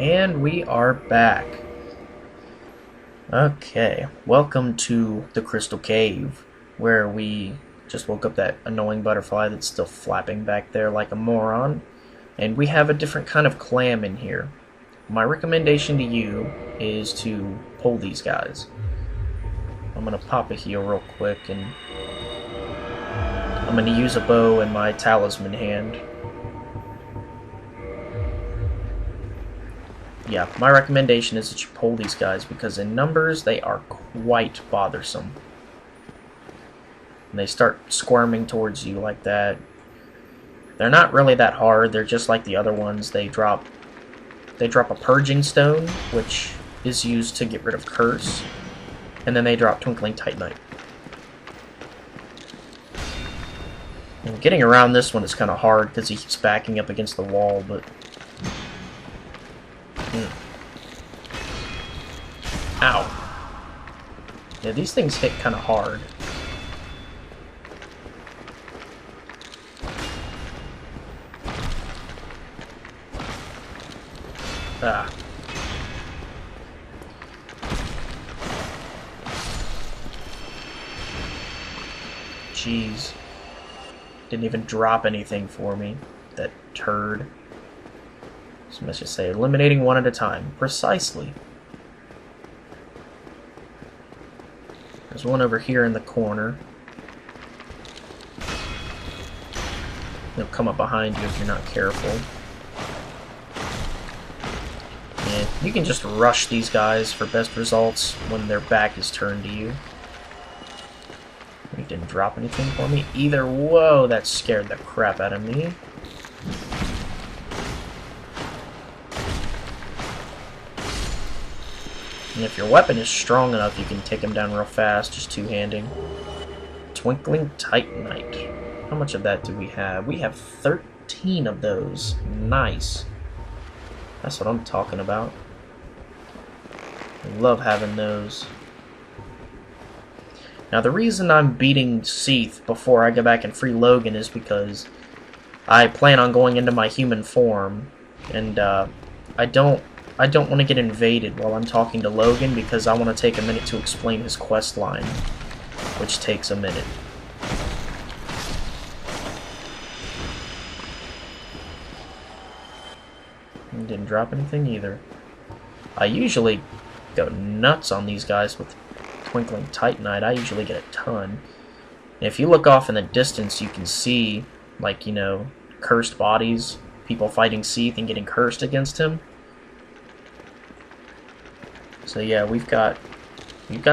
And we are back. Okay, welcome to the Crystal Cave, where we just woke up that annoying butterfly that's still flapping back there like a moron. And we have a different kind of clam in here. My recommendation to you is to pull these guys. I'm going to pop a heal real quick, and I'm going to use a bow and my talisman hand. Yeah, my recommendation is that you pull these guys because in numbers they are quite bothersome. And they start squirming towards you like that. They're not really that hard, they're just like the other ones. They drop a purging stone, which is used to get rid of curse, and then they drop Twinkling Titanite. And getting around this one is kind of hard because he keeps backing up against the wall, but ow. Yeah, these things hit kind of hard. Ah. Jeez. Didn't even drop anything for me. That turd. So let's just say eliminating one at a time. Precisely. There's one over here in the corner. They'll come up behind you if you're not careful. And you can just rush these guys for best results when their back is turned to you. He didn't drop anything for me either. Whoa, that scared the crap out of me. And if your weapon is strong enough, you can take him down real fast, just two-handing. Twinkling Titanite. How much of that do we have? We have 13 of those. Nice. That's what I'm talking about. I love having those. Now the reason I'm beating Seath before I go back and free Logan is because I plan on going into my human form, and I don't want to get invaded while I'm talking to Logan because I want to take a minute to explain his quest line, which takes a minute. And didn't drop anything either. I usually go nuts on these guys with Twinkling Titanite. I usually get a ton. And if you look off in the distance, you can see, like, you know, cursed bodies, people fighting Seath and getting cursed against him. So yeah, we've got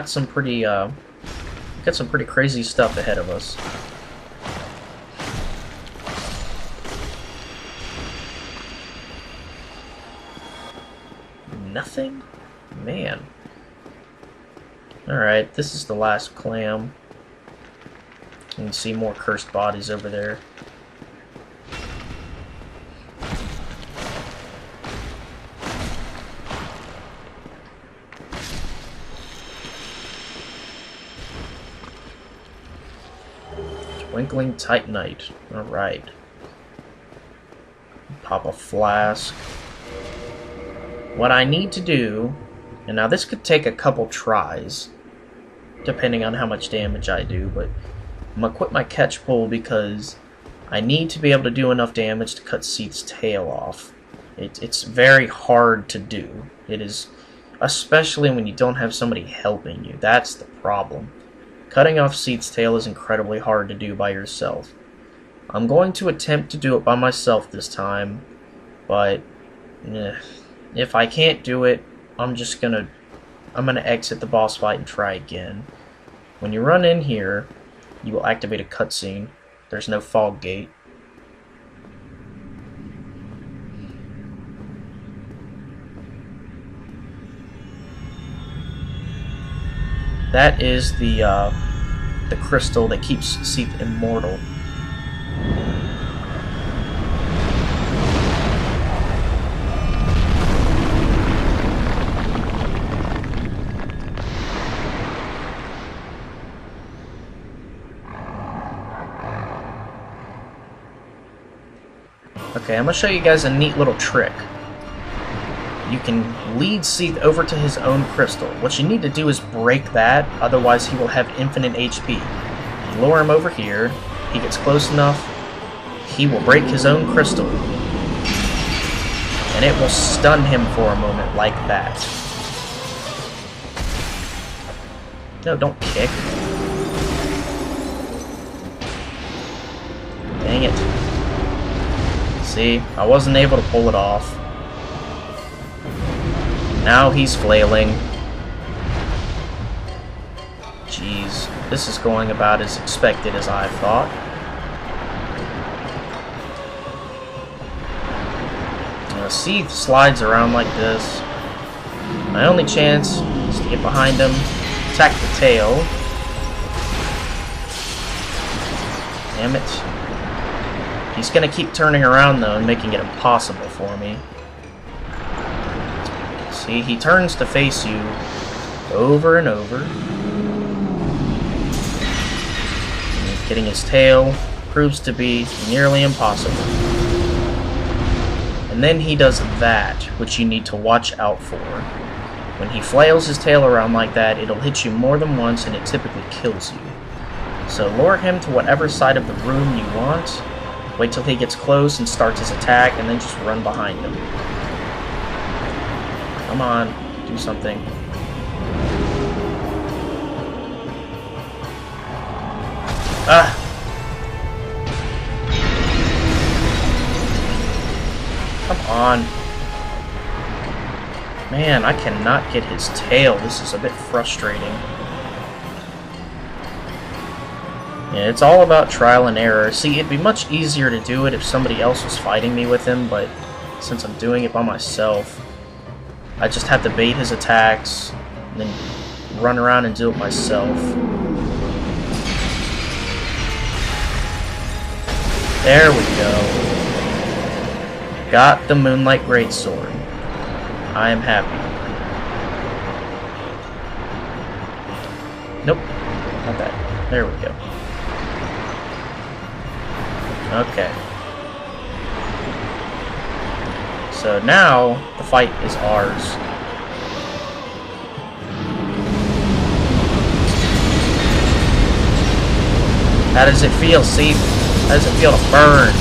some pretty crazy stuff ahead of us. Nothing? Man. Alright, this is the last clam. You can see more cursed bodies over there. Twinkling Titanite. Alright. Pop a flask. What I need to do, and now this could take a couple tries, depending on how much damage I do, but I'm going to quit my catch pull because I need to be able to do enough damage to cut Seath's tail off. It's very hard to do. It is, especially when you don't have somebody helping you. That's the problem. Cutting off Seath's tail is incredibly hard to do by yourself. I'm going to attempt to do it by myself this time, but if I can't do it, I'm gonna exit the boss fight and try again. When you run in here, you will activate a cutscene. There's no fog gate. That is the crystal that keeps Seath immortal. Okay, I'm gonna show you guys a neat little trick. you can lead Seath over to his own crystal. What you need to do is break that, otherwise he will have infinite HP. You lure him over here, he gets close enough, he will break his own crystal. And it will stun him for a moment like that. No, don't kick. Dang it. See, I wasn't able to pull it off. Now he's flailing. Jeez, this is going about as expected as I thought. Seath slides around like this. My only chance is to get behind him, attack the tail. Damn it. He's gonna keep turning around though and making it impossible for me. See, he turns to face you over and over. And getting his tail proves to be nearly impossible. And then he does that, which you need to watch out for. When he flails his tail around like that, it'll hit you more than once and it typically kills you. So lure him to whatever side of the room you want, wait till he gets close and starts his attack, and then just run behind him. Come on, do something. Ah! Come on. Man, I cannot get his tail. This is a bit frustrating. Yeah, it's all about trial and error. See, it'd be much easier to do it if somebody else was fighting me with him, but since I'm doing it by myself, I just have to bait his attacks, and then run around and do it myself. There we go. Got the Moonlight Greatsword. I am happy. Nope. Not that. There we go. Okay. So now, the fight is ours. How does it feel, Seath? How does it feel to burn?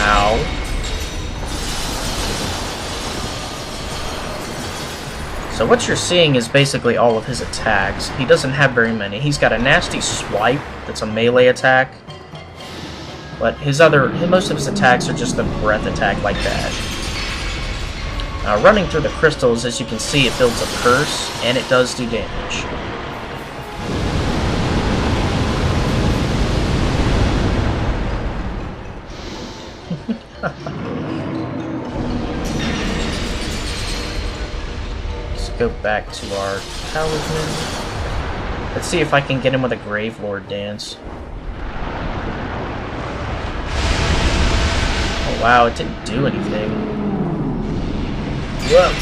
Ow. So what you're seeing is basically all of his attacks. He doesn't have very many. He's got a nasty swipe that's a melee attack. But most of his attacks are just a breath attack like that. Running through the crystals, as you can see, it builds a curse, and it does do damage. Let's go back to our talisman. Let's see if I can get him with a Gravelord dance. Oh wow, it didn't do anything. Whoa!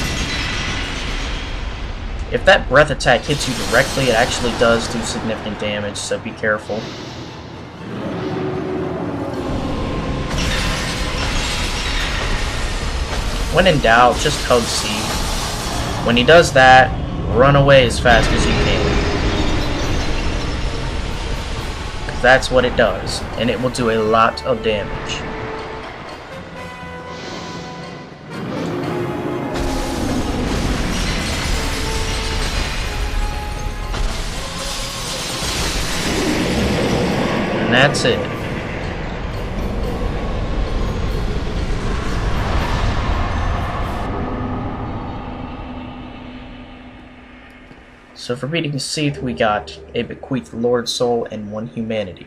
If that breath attack hits you directly, it actually does do significant damage, so be careful. When in doubt, just hug Seath. When he does that, run away as fast as you can. Because that's what it does, and it will do a lot of damage. And that's it. So for beating Seath, we got a bequeathed Lord Soul and 1 humanity.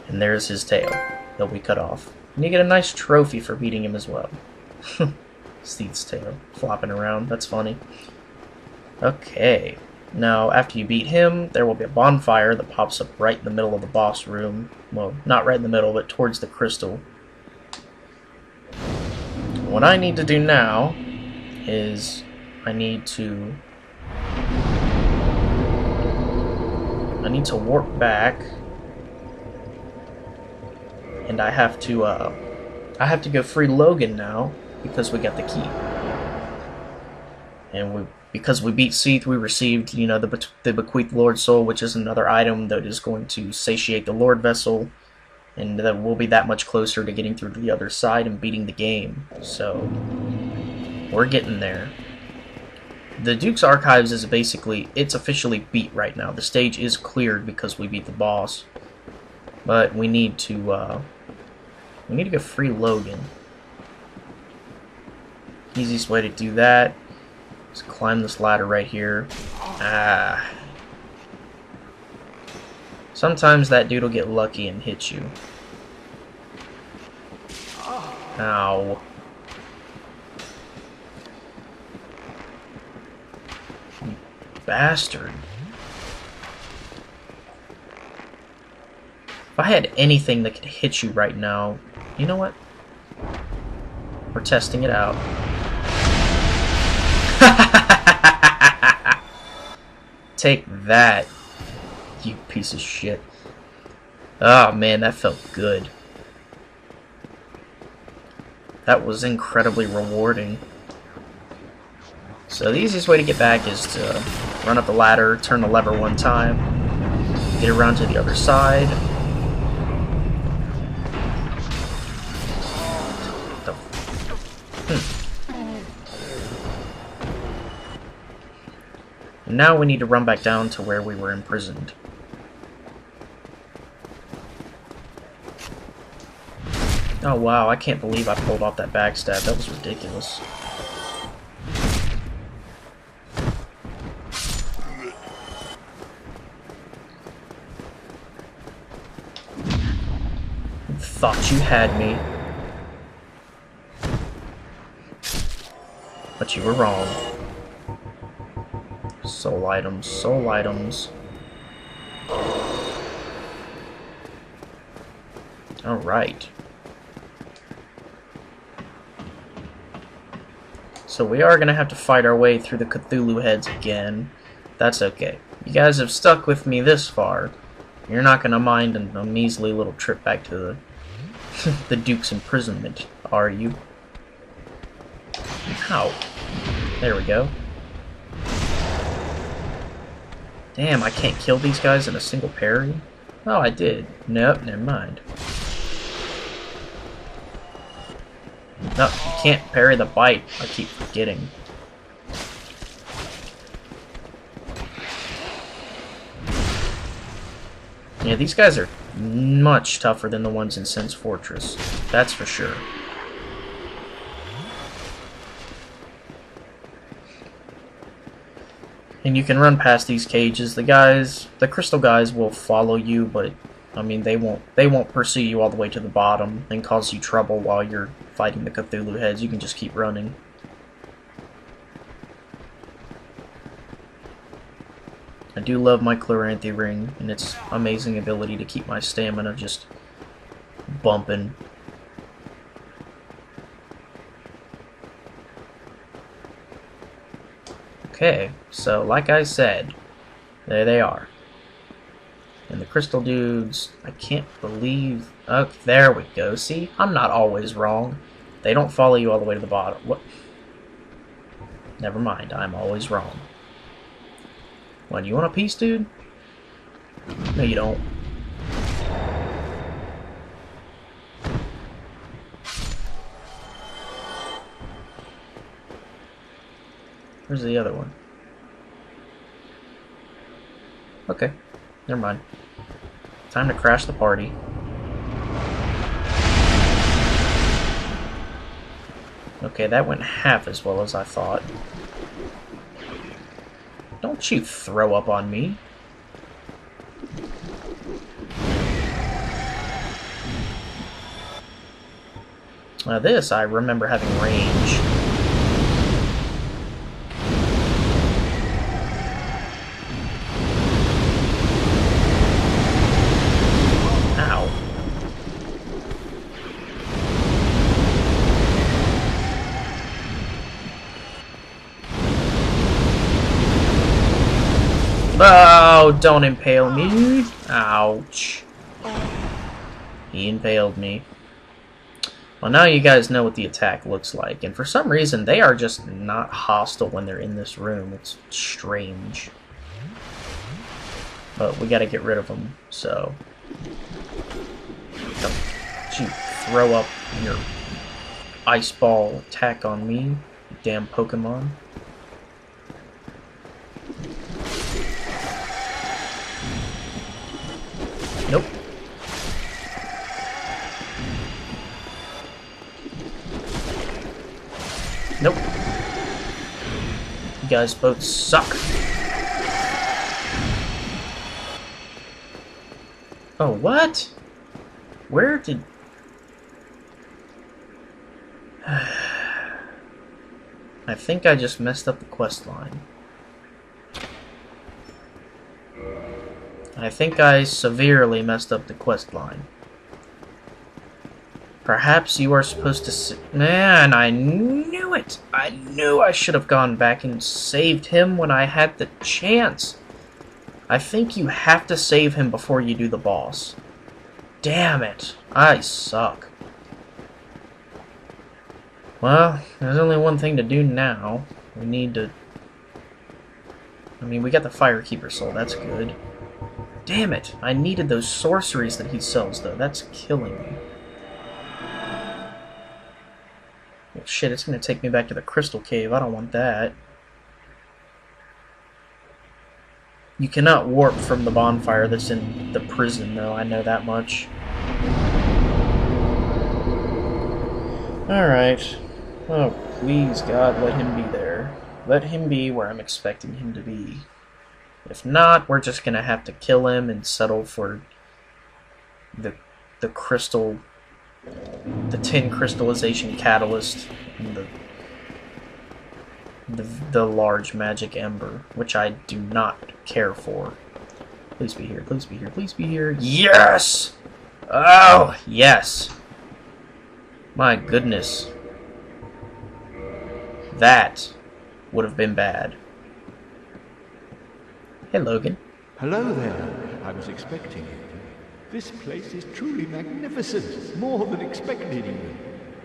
And there's his tail. He'll be cut off. And you get a nice trophy for beating him as well. Seath's tail flopping around. That's funny. Okay. Now, after you beat him, there will be a bonfire that pops up right in the middle of the boss room. Well, not right in the middle, but towards the crystal. What I need to do now is I need to warp back, and I have to go free Logan now, because we got the key. And because we beat Seath, we received, you know, the Bequeathed Lord Soul, which is another item that is going to satiate the Lord Vessel, and that we'll be that much closer to getting through to the other side and beating the game. So, we're getting there. The Duke's Archives is basically, it's officially beat right now. The stage is cleared because we beat the boss. But we need to go free Logan. Easiest way to do that is climb this ladder right here. Sometimes that dude will get lucky and hit you. Ow. You bastard. If I had anything that could hit you right now, you know what? We're testing it out. Take that, you piece of shit. Oh man, that felt good. That was incredibly rewarding. So the easiest way to get back is to run up the ladder, turn the lever one time, get around to the other side. And now we need to run back down to where we were imprisoned. Oh wow, I can't believe I pulled off that backstab. That was ridiculous. Thought you had me. But you were wrong. Soul items, soul items. Alright. So we are going to have to fight our way through the Cthulhu heads again. That's okay. You guys have stuck with me this far. You're not going to mind a measly little trip back to the, the Duke's imprisonment, are you? Ow. There we go. Damn, I can't kill these guys in a single parry? Oh, I did. Nope, never mind. No, you can't parry the bite. I keep forgetting. Yeah, these guys are much tougher than the ones in Sen's Fortress. That's for sure. And you can run past these cages. The crystal guys will follow you, but I mean they won't pursue you all the way to the bottom and cause you trouble while you're fighting the Cthulhu heads. You can just keep running. I do love my Chloranthy ring and its amazing ability to keep my stamina just bumping. Okay, so like I said, there they are. And the crystal dudes, I can't believe... Oh, there we go. See, I'm not always wrong. They don't follow you all the way to the bottom. What? Never mind, I'm always wrong. What, you want a piece, dude? No, you don't. Where's the other one? Okay, never mind. Time to crash the party. Okay, that went half as well as I thought. Don't you throw up on me. Now this, I remember having range. Oh, don't impale me. Ouch. He impaled me. Well, now you guys know what the attack looks like, and for some reason they are just not hostile when they're in this room. It's strange. But we gotta get rid of them, so... Don't you throw up your ice ball attack on me, you damn Pokemon. Nope. Nope. You guys both suck. Oh, what? Where did... I think I just messed up the quest line. I think I severely messed up the quest line. Perhaps you are supposed to... Man, I knew it! I knew I should have gone back and saved him when I had the chance. I think you have to save him before you do the boss. Damn it. I suck. Well, there's only one thing to do now. We need to... I mean, we got the Firekeeper Soul. That's good. Damn it. I needed those sorceries that he sells, though. That's killing me. Well, shit, it's going to take me back to the Crystal Cave. I don't want that. You cannot warp from the bonfire that's in the prison, though. I know that much. Alright. Oh, please, God, let him be there. Let him be where I'm expecting him to be. If not, we're just going to have to kill him and settle for the crystal... the tin crystallization catalyst and the large magic ember, which I do not care for. Please be here, please be here, please be here. Yes! Oh, yes! My goodness. That would have been bad. Hey, Logan. Hello there. I was expecting you. This place is truly magnificent, more than expected even.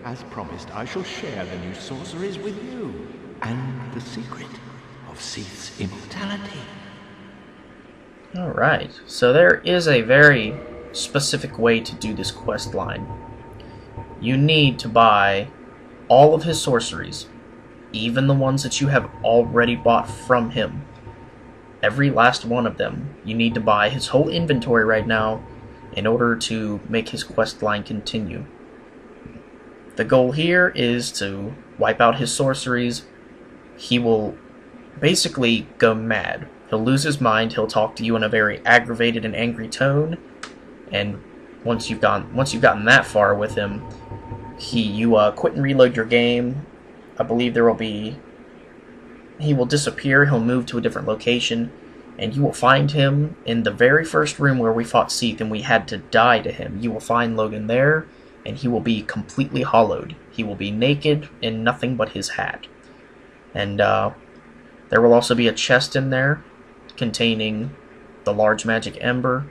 As promised, I shall share the new sorceries with you, and the secret of Seath's immortality. Alright, so there is a very specific way to do this quest line. You need to buy all of his sorceries, even the ones that you have already bought from him. Every last one of them. You need to buy his whole inventory right now in order to make his quest line continue. The goal here is to wipe out his sorceries. He will basically go mad. He'll lose his mind, he'll talk to you in a very aggravated and angry tone, and once you've gotten that far with him, you quit and reload your game. I believe he will disappear, he'll move to a different location, and you will find him in the very first room where we fought Seath and we had to die to him. You will find Logan there, and he will be completely hollowed. He will be naked in nothing but his hat. And there will also be a chest in there containing the large magic ember,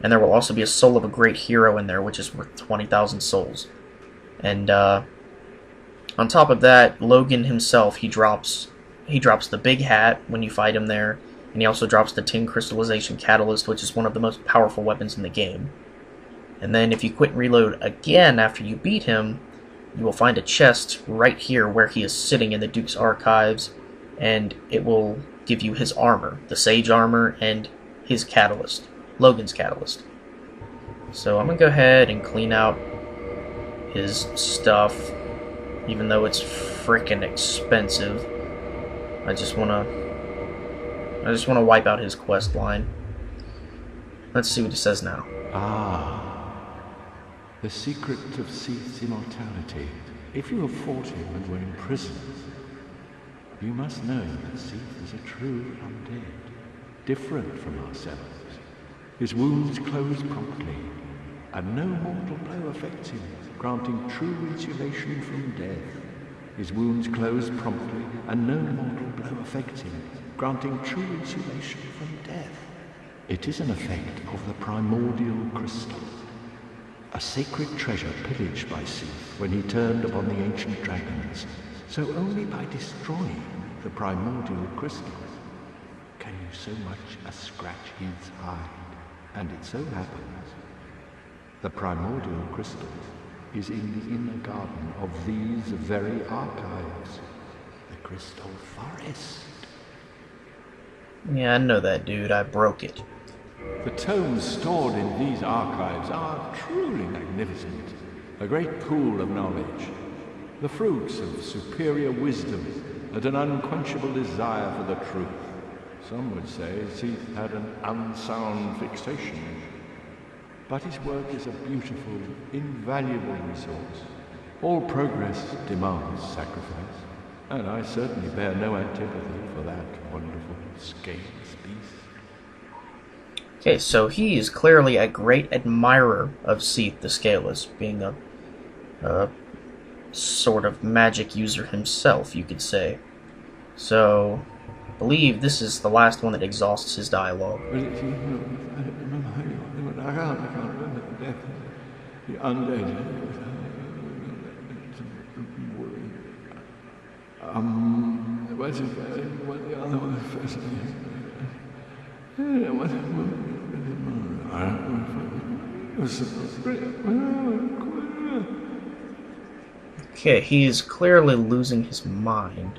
and there will also be a soul of a great hero in there, which is worth 20,000 souls. And on top of that, Logan himself, he drops the big hat when you fight him there, and he also drops the tin crystallization catalyst, which is one of the most powerful weapons in the game. And then if you quit and reload again after you beat him, you will find a chest right here where he is sitting in the Duke's archives, and it will give you his armor, the Sage armor, and his catalyst, Logan's catalyst. So I'm going to go ahead and clean out his stuff, even though it's freaking expensive. I just want to wipe out his quest line. Let's see what it says now. The secret of Seath's immortality. If you have fought him and were imprisoned, you must know that Seath is a true undead, different from ourselves. His wounds close promptly, and no mortal blow affects him, granting true insulation from death. His wounds close promptly, and no mortal blow affects him, granting true insulation from death. It is an effect of the Primordial Crystal. A sacred treasure pillaged by Seath when he turned upon the ancient dragons. So only by destroying the Primordial Crystal can you so much as scratch his hide. And it so happens, the Primordial Crystal is in the inner garden of these very archives, the Crystal Forest. Yeah, I know that, dude. I broke it. The tomes stored in these archives are truly magnificent. A great pool of knowledge, the fruits of superior wisdom and an unquenchable desire for the truth. Some would say Seath had an unsound fixation. But his work is a beautiful, invaluable resource. All progress demands sacrifice, and I certainly bear no antipathy for that wonderful, scaleless beast. Okay, so he is clearly a great admirer of Seath the Scaleless, being a sort of magic user himself, you could say. So, I believe this is the last one that exhausts his dialogue. I can't remember the death. The undead. What's it? What the other one first? Okay, he is clearly losing his mind.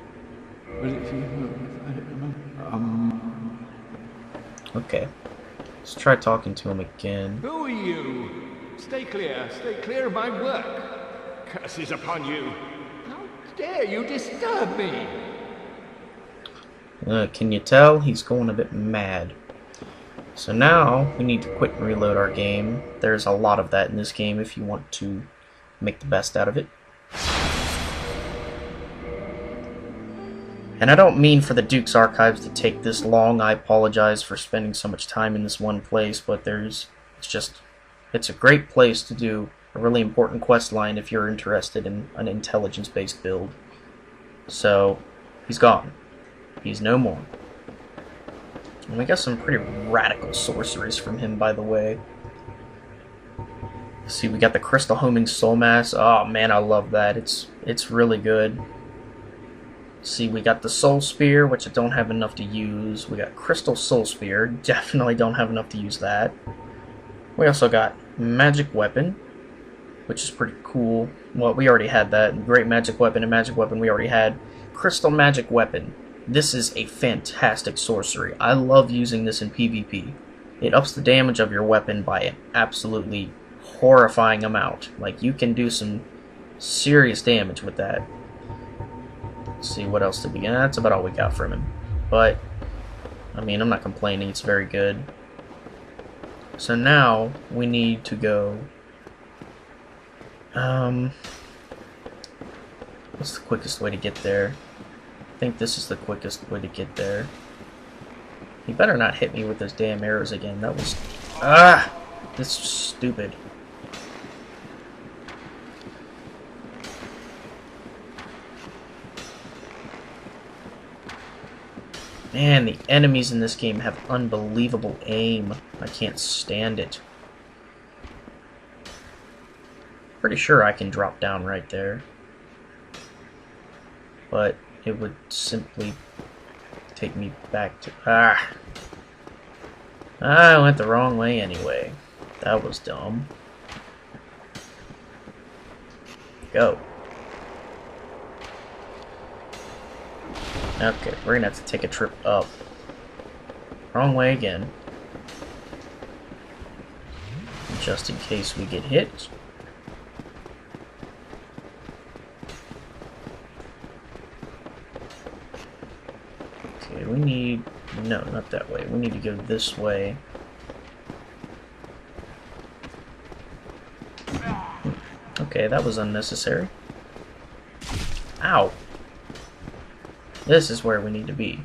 Okay, let's try talking to him again. Who are you? Stay clear of my work. Curses upon you. How dare you disturb me? Can you tell? He's going a bit mad. So now, we need to quit and reload our game. There's a lot of that in this game if you want to make the best out of it. And I don't mean for the Duke's Archives to take this long. I apologize for spending so much time in this one place, but it's a great place to do a really important quest line if you're interested in an intelligence-based build. So, he's gone. He's no more. And we got some pretty radical sorceries from him, by the way. See, we got the Crystal Homing Soul Mass. Oh man, I love that. It's really good. See, we got the Soul Spear, which I don't have enough to use. We got Crystal Soul Spear. Definitely don't have enough to use that. We also got Magic Weapon, which is pretty cool. Well, we already had that. Great Magic Weapon and Magic Weapon we already had. Crystal Magic Weapon. This is a fantastic sorcery. I love using this in PvP. It ups the damage of your weapon by an absolutely horrifying amount. Like, you can do some serious damage with that. Let's see, what else did we get? That's about all we got from him. But, I mean, I'm not complaining. It's very good. So now, we need to go... what's the quickest way to get there? I think this is the quickest way to get there. He better not hit me with those damn arrows again. That was... Ah! That's stupid. Man, the enemies in this game have unbelievable aim. I can't stand it. Pretty sure I can drop down right there. But it would simply take me back to... Ah! I went the wrong way anyway. That was dumb. Go. Okay, we're gonna have to take a trip up. Wrong way again. Just in case we get hit. Okay, we need... No, not that way. We need to go this way. Okay, that was unnecessary. Ow! This is where we need to be.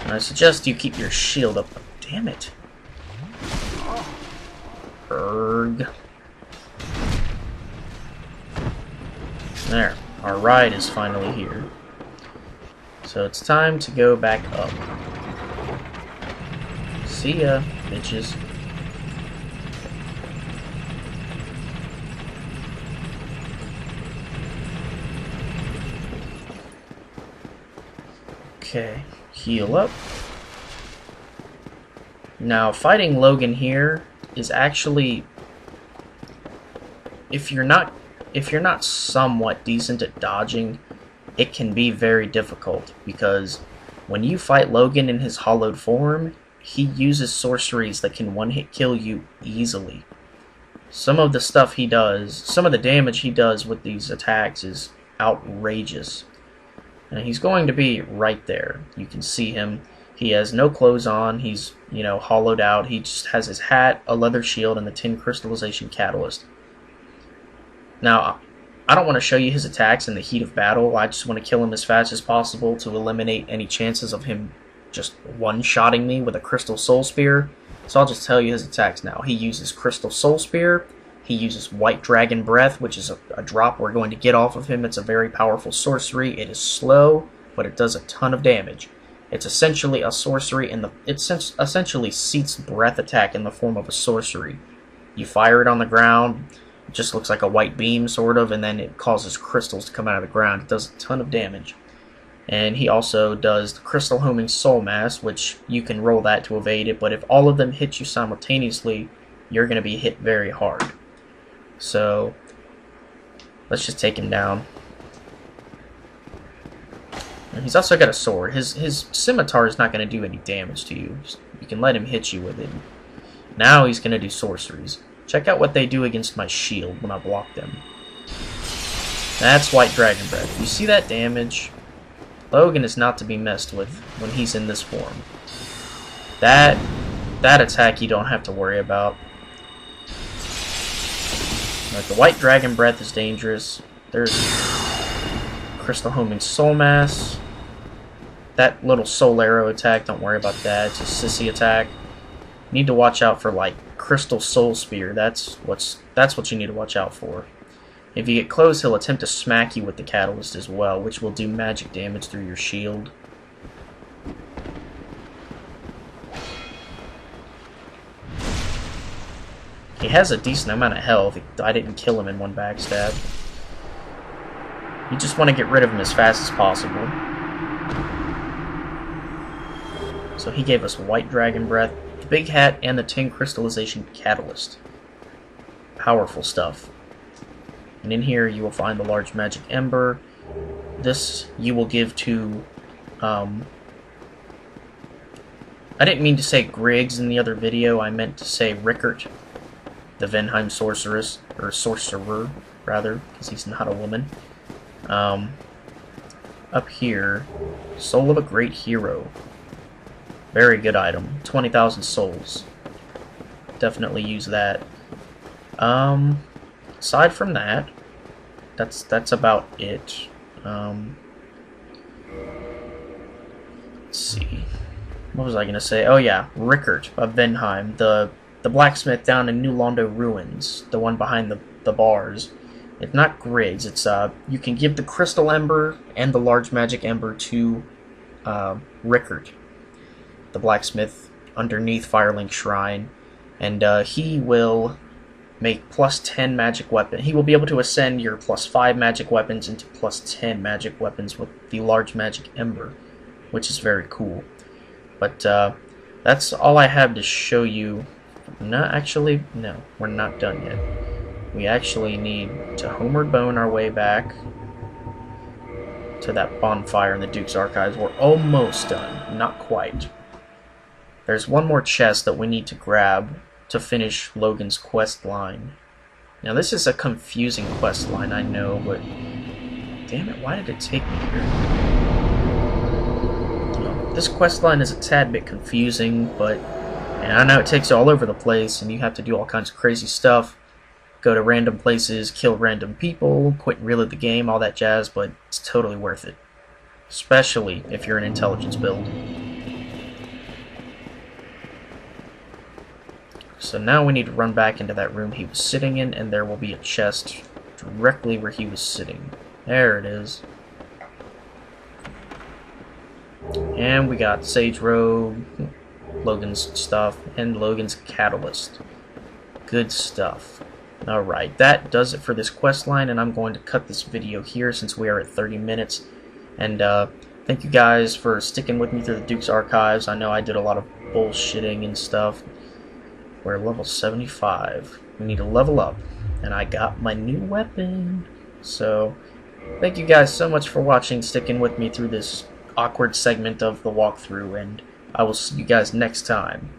I suggest you keep your shield up. Damn it. Erg. There. Our ride is finally here. So it's time to go back up. See ya, bitches. Okay, heal up. Now, fighting Logan here is actually, if you're not somewhat decent at dodging, it can be very difficult, because when you fight Logan in his hollowed form, he uses sorceries that can one-hit kill you easily. Some of the stuff he does, some of the damage he does with these attacks is outrageous. And he's going to be right there. You can see him. He has no clothes on. He's, you know, hollowed out. He just has his hat, a leather shield, and the tin crystallization catalyst. Now, I don't want to show you his attacks in the heat of battle. I just want to kill him as fast as possible to eliminate any chances of him just one-shotting me with a Crystal Soul Spear. So I'll just tell you his attacks now. He uses Crystal Soul Spear. He uses White Dragon Breath, which is a drop we're going to get off of him. It's a very powerful sorcery. It is slow, but it does a ton of damage. It's essentially a sorcery, it's essentially Seath's breath attack in the form of a sorcery. You fire it on the ground, it just looks like a white beam, sort of, and then it causes crystals to come out of the ground. It does a ton of damage. And he also does the Crystal Homing Soul Mass, which you can roll that to evade it, but if all of them hit you simultaneously, you're going to be hit very hard. So, let's just take him down. And he's also got a sword. His scimitar is not going to do any damage to you. You can let him hit you with it. Now he's going to do sorceries. Check out what they do against my shield when I block them. That's White Dragon Breath. You see that damage? Logan is not to be messed with when he's in this form. That attack you don't have to worry about. Like, the White Dragon Breath is dangerous. There's Crystal Homing Soul Mass. That little Soul Arrow attack, don't worry about that. It's a sissy attack. You need to watch out for, like, Crystal Soul Spear. That's what you need to watch out for. If you get close, he'll attempt to smack you with the catalyst as well, which will do magic damage through your shield. He has a decent amount of health. I didn't kill him in one backstab. You just want to get rid of him as fast as possible. So he gave us White Dragon Breath, the Bighat, and the Tin Crystallization Catalyst. Powerful stuff. And in here you will find the Large Magic Ember. This you will give to... I didn't mean to say Griggs in the other video, I meant to say Rickert, the Venheim Sorceress, or Sorcerer, rather, because he's not a woman. Up here, Soul of a Great Hero. Very good item. 20,000 souls. Definitely use that. Aside from that, that's about it. Let's see. What was I gonna say? Oh yeah, Rickert of Venheim, the blacksmith down in New Londo Ruins, the one behind the bars. It's not Griggs. It's you can give the Crystal Ember and the Large Magic Ember to Rickert, the blacksmith underneath Firelink Shrine, and he will make +10 magic weapon. He will be able to ascend your +5 magic weapons into +10 magic weapons with the Large Magic Ember, which is very cool. But that's all I have to show you. No, actually, no, we're not done yet. We actually need to Homeward Bone our way back to that bonfire in the Duke's Archives. We're almost done. Not quite. There's one more chest that we need to grab to finish Logan's quest line. Now this is a confusing quest line, I know, but damn it, why did it take me here? This quest line is a tad bit confusing, but and I know it takes you all over the place and you have to do all kinds of crazy stuff. Go to random places, kill random people, quit and reload the game, all that jazz, but it's totally worth it. Especially if you're an intelligence build. So now we need to run back into that room he was sitting in, and there will be a chest directly where he was sitting. There it is. And we got Sage Robe, Logan's stuff, and Logan's Catalyst. Good stuff. Alright, that does it for this quest line, and I'm going to cut this video here since we are at 30 minutes. And Thank you guys for sticking with me through the Duke's Archives. I know I did a lot of bullshitting and stuff. We're level 75. We need to level up. And I got my new weapon. So, thank you guys so much for watching, sticking with me through this awkward segment of the walkthrough, and I will see you guys next time.